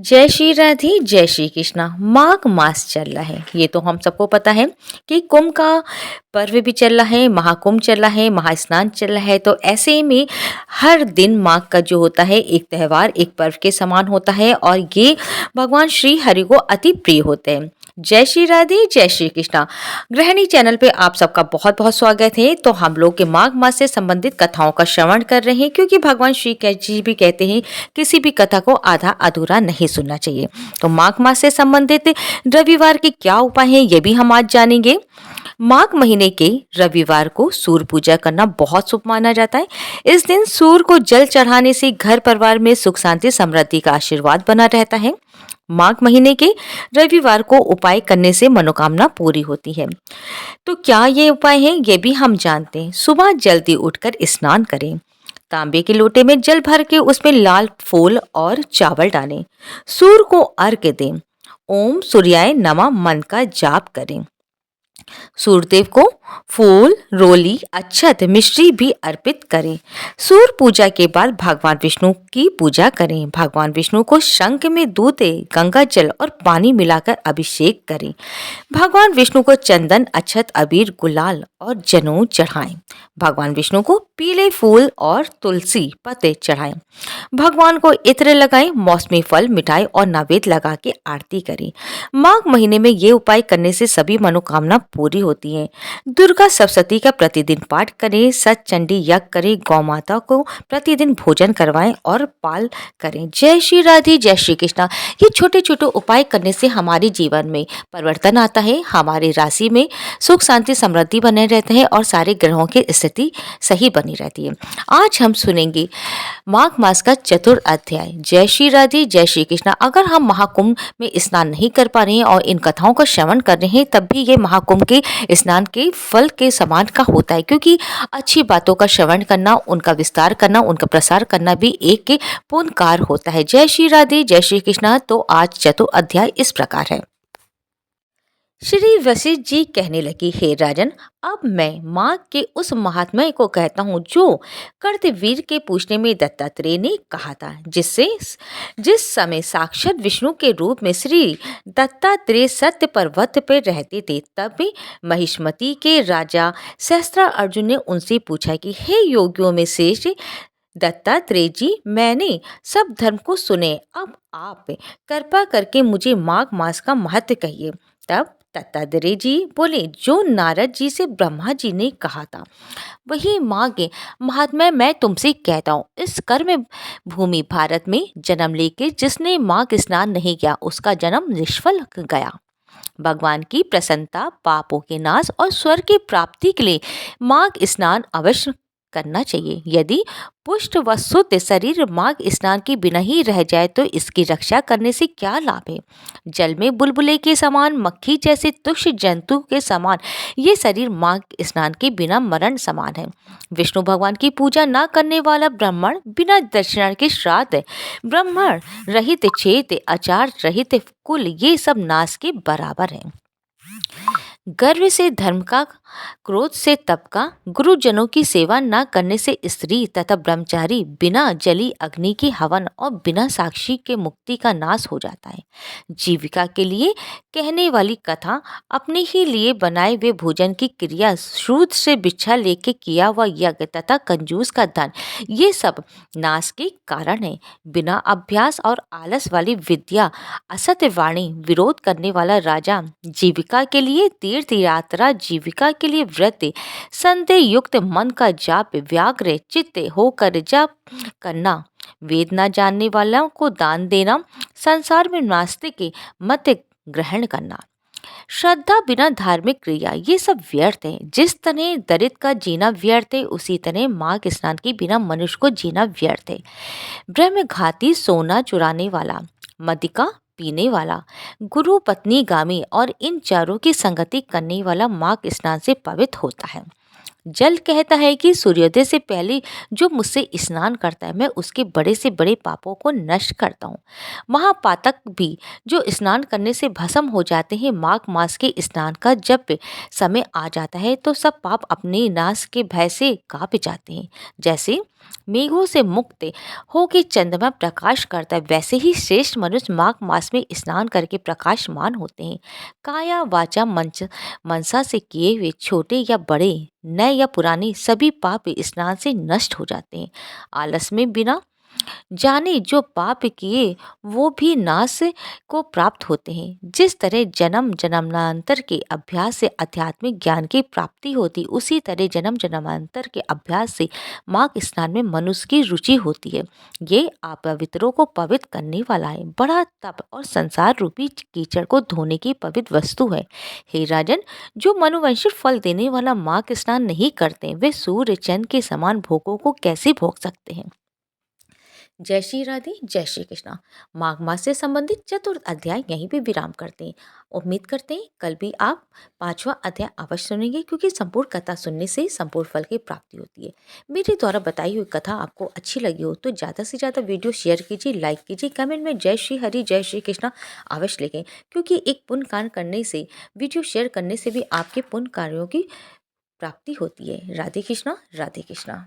जय श्री राधे जय श्री कृष्णा। माघ मास चल रहा है, ये तो हम सबको पता है कि कुंभ का पर्व भी चल रहा है, महाकुंभ चल रहा है, महास्नान चल रहा है। तो ऐसे में हर दिन माघ का जो होता है एक त्यौहार, एक पर्व के समान होता है और ये भगवान श्री हरि को अति प्रिय होते हैं। जय श्री राधे जय श्री कृष्णा। गृहिणी चैनल पे आप सबका बहुत बहुत स्वागत है। तो हम लोग के माघ मास से संबंधित कथाओं का श्रवण कर रहे हैं, क्योंकि भगवान श्री जी भी कहते हैं किसी भी कथा को आधा अधूरा नहीं सुनना चाहिए। तो माघ मास से संबंधित रविवार के क्या उपाय हैं ये भी हम आज जानेंगे। माघ महीने के रविवार को सूर्य पूजा करना बहुत शुभ माना जाता है। इस दिन सूर्य को जल चढ़ाने से घर परिवार में सुख शांति समृद्धि का आशीर्वाद बना रहता है। माघ महीने के रविवार को उपाय करने से मनोकामना पूरी होती है। तो क्या ये उपाय हैं ये भी हम जानते हैं। सुबह जल्दी उठकर स्नान करें, तांबे के लोटे में जल भर के उसमें लाल फूल और चावल डालें, सूर्य को अर्घ्य दें, ओम सूर्याय नमः मंत्र का जाप करें, सूर्यदेव को फूल, रोली, अक्षत, मिश्री भी अर्पित करें। सूर्य पूजा के बाद भगवान विष्णु की पूजा करें। भगवान विष्णु को शंख में दूध, गंगा जल और पानी मिलाकर अभिषेक करें। भगवान विष्णु को चंदन, अक्षत, अबीर, गुलाल और जनेऊ चढ़ाएं। भगवान विष्णु को पीले फूल और तुलसी पत्ते चढ़ाएं। भगवान को इत्र लगाएं, मौसमी फल, मिठाई और नैवेद्य लगा के आरती करें। माघ महीने में ये उपाय करने से सभी मनोकामना पूरी होती है। दुर्गा सप्तशती का प्रतिदिन पाठ करें, सत चंडी यज्ञ करें, गौ माता को प्रतिदिन भोजन करवाएं और पाल करें। जय श्री राधे जय श्री कृष्णा। ये छोटे छोटे उपाय करने से हमारे जीवन में परिवर्तन आता है, हमारी राशि में सुख शांति समृद्धि बने रहते हैं और सारे ग्रहों की स्थिति सही बनी रहती है। आज हम सुनेंगे माघ मास का चतुर्थ अध्याय। जय श्री राधे जय श्री कृष्णा। अगर हम महाकुंभ में स्नान नहीं कर पा रहे हैं और इन कथाओं का श्रवण कर रहे हैं, तब भी ये महाकुंभ के स्नान के फल के समान का होता है, क्योंकि अच्छी बातों का श्रवण करना, उनका विस्तार करना, उनका प्रसार करना भी एक के पुण्य कार्य होता है। जय श्री राधे जय श्री कृष्णा। तो आज चतुर्थ अध्याय इस प्रकार है। श्री वशिष्ठ जी कहने लगी, हे राजन, अब मैं माँ के उस महात्मा को कहता हूँ जो कर्तवीर के पूछने में दत्तात्रेय ने कहा था, जिस समय साक्षात विष्णु के रूप में श्री दत्तात्रेय सत्य पर्वत पर रहते थे, तब भी महिष्मती के राजा सहस्त्रार्जुन ने उनसे पूछा कि हे योगियों में श्रेष्ठ दत्तात्रेय जी, मैंने सब धर्म को सुने, अब आप कृपा करके मुझे माघ मास का महत्व कहिए। तब दत्तात्रेय जी बोले, जो नारद जी से ब्रह्मा जी ने कहा था वही माघ महात्मा मैं तुमसे कहता हूँ। इस कर्म भूमि भारत में जन्म लेके जिसने माघ स्नान नहीं किया, उसका जन्म निष्फल गया। भगवान की प्रसन्नता, पापों के नाश और स्वर्ग की प्राप्ति के लिए माघ स्नान अवश्य करना चाहिए। यदि पुष्ट व शुद्ध शरीर माघ स्नान के बिना ही रह जाए तो इसकी रक्षा करने से क्या लाभ है। जल में बुलबुले के समान, मक्खी जैसे तुक्ष जंतु के समान ये शरीर माघ स्नान के बिना मरण समान है। विष्णु भगवान की पूजा न करने वाला ब्राह्मण बिना दक्षिणा के श्राद्ध, ब्राह्मण रहित छेद, आचार रहित कुल, ये सब नाश के बराबर है। गर्व से धर्म का, क्रोध से तप का, गुरुजनों की सेवा न करने से स्त्री तथा ब्रह्मचारी बिना जली अग्नि के हवन और बिना साक्षी के मुक्ति का नाश हो जाता है। जीविका के लिए कहने वाली कथा, अपने ही लिए बनाए हुए भोजन की क्रिया, शूद्र से भिक्षा लेके किया हुआ यज्ञ तथा कंजूस का धन, ये सब नाश के कारण है। बिना अभ्यास और आलस वाली विद्या, असत्य वाणी, विरोध करने वाला राजा, जीविका के लिए तीर्थ यात्रा, जीविका के लिए व्रत, संदेह युक्त मन का जाप, व्याग्र चित्त होकर जाप करना, वेद न जानने वालों को दान देना, संसार में नास्तिक के मत ग्रहण करना, श्रद्धा बिना धार्मिक क्रिया, ये सब व्यर्थ है। जिस तरह दरिद्र का जीना व्यर्थ है, उसी तरह माघ स्नान के बिना मनुष्य को जीना व्यर्थ है। ब्रह्मघाती, सोना चुराने वाला, मदिका पीने वाला, गुरु पत्नी गामी और इन चारों की संगति करने वाला माघ स्नान से पवित्र होता है। जल कहता है कि सूर्योदय से पहले जो मुझसे स्नान करता है, मैं उसके बड़े से बड़े पापों को नष्ट करता हूँ। महापातक भी जो स्नान करने से भस्म हो जाते हैं। माघ मास के स्नान का जब समय आ जाता है तो सब पाप अपने नाश के भय से कांप जाते हैं। जैसे मेघों से मुक्त हो के चंद्रमा प्रकाश करता है, वैसे ही श्रेष्ठ मनुष्य माघ मास में स्नान करके प्रकाशमान होते हैं। काया वाचा मंच मनसा से किए हुए छोटे या बड़े, नए या पुराने सभी पाप स्नान से नष्ट हो जाते हैं। आलस में बिना जाने जो पाप किए वो भी नाश को प्राप्त होते हैं। जिस तरह जन्म जन्मांतर के अभ्यास से आध्यात्मिक ज्ञान की प्राप्ति होती, उसी तरह जन्म जन्मांतर के अभ्यास से माघ स्नान में मनुष्य की रुचि होती है। ये अपवित्रों को पवित्र करने वाला है, बड़ा तप और संसार रूपी कीचड़ को धोने की पवित्र वस्तु है। हे राजन, जो मनुवंशिक फल देने वाला माघ स्नान नहीं करते, वे सूर्य चंद्र के समान भोगों को कैसे भोग सकते हैं। जय श्री राधे, जय श्री कृष्णा। माघ मास से संबंधित चतुर्थ अध्याय यहीं पे विराम करते हैं। उम्मीद करते हैं कल भी आप पांचवा अध्याय अवश्य सुनेंगे, क्योंकि संपूर्ण कथा सुनने से संपूर्ण फल की प्राप्ति होती है। मेरे द्वारा बताई हुई कथा आपको अच्छी लगी हो तो ज़्यादा से ज़्यादा वीडियो शेयर कीजिए, लाइक कीजिए, कमेंट में जय श्री हरि जय श्री कृष्णा अवश्य लिखें, क्योंकि एक पुण्य कार्य करने से, वीडियो शेयर करने से भी आपके पुण्य कार्यों की प्राप्ति होती है। राधे कृष्णा, राधे कृष्णा।